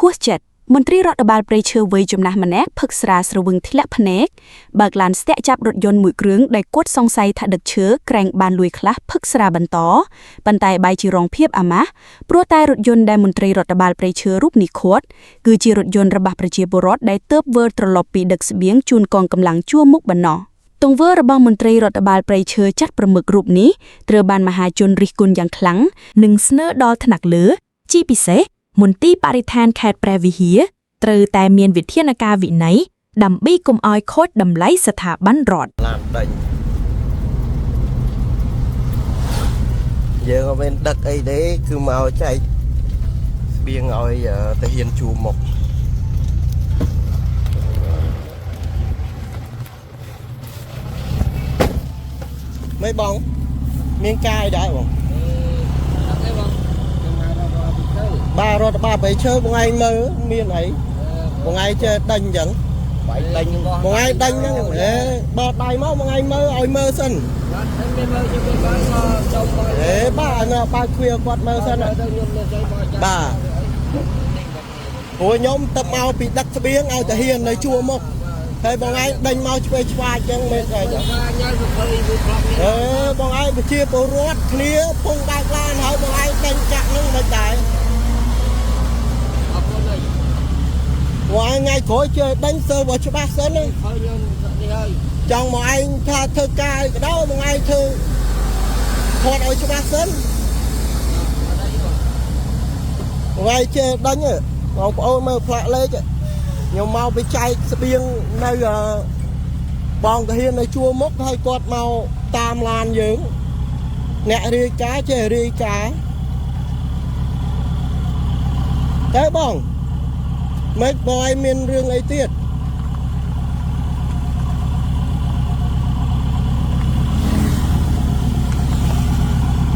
ួសចិត្តមន្ត្រីរដ្ឋបាលព្រៃឈើវ័យចំណាស់ម្នាក់ផឹកស្រាស្រវឹងធ្លាក់ភ្នែកបើកឡានស្ទាក់ចាប់រថយន្តមួយគ្រឿងដែលគាត់សង្ស័យថាដឹកឈើក្រែងបានលួចខ្លះផឹកស្រាបន្តប៉ុន្តែបែរជារងភាពអាម៉ាស់ព្រោះតែរថយន្តដែលមន្ត្រីរដ្ឋបាលព្រៃឈើរូបនេះខាត់គឺជារថយន្តរបស់ប្រជាពលរដ្ឋដែលទើបវិលត្រឡប់ពីដឹកស្បៀងជូនកងកម្លាំងជួរមុខបណ្ណោះទង្វើរបស់មន្ត្រីរដ្ឋបាលព្រៃឈើចាត់ប្រមឹករូបនេះត្រូវបានមហាជនរិះគន់យ៉ាងខ្លាំងនិងស្នើដល់ថ្នាក់លើជាពិសេសមន្ទីរបរិស្ថានខេត្តព្រះវិហារត្រូវតែមានវិធានការវិន័យដើម្បីកុំឲ្យខូចតម្លៃស្ថាប័នរដ្ឋឡានដេញយើងអត់មានដឹកអីទេគឺមកចែកស្បៀងឲ្យតាហ៊ានជួមមកmấy bông miếng cay đãបងba rồi ba phải chơi một ngày mơ miếng ấy một ngày chơi đánh dẫn một ngày đánh để ba tay máu một ngày mơ ơi mơ sân để ba khuya quạt mơ sân ba hồi nhóm tập mau bị đắc biến ai ta hiền này chua một thầy bọn ai đánh mau chơi choa chân mệt rồi bọn ai bị chia bộ rót nia phun bạc lan hỏi bọn ai đánh chặt nó mệt đại ngoài ngày khỏi chơi đánh sơ vào cho bác sớm đi chồng bọn anh tha thơ ca cái đó bọn ai thơ thoát ở cho bác sớm bọn ai chơi đánh rồi ngọc ôi mơ phạ lên chứ nhưng mau bị chạy biên nơi bong cái hiên này chua mốc hay quạt màu tam lan dưỡng nè đi cá chè đi cá thế bong mấy boy miền rương ấy tiết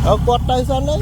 ở quạt đây sân đấy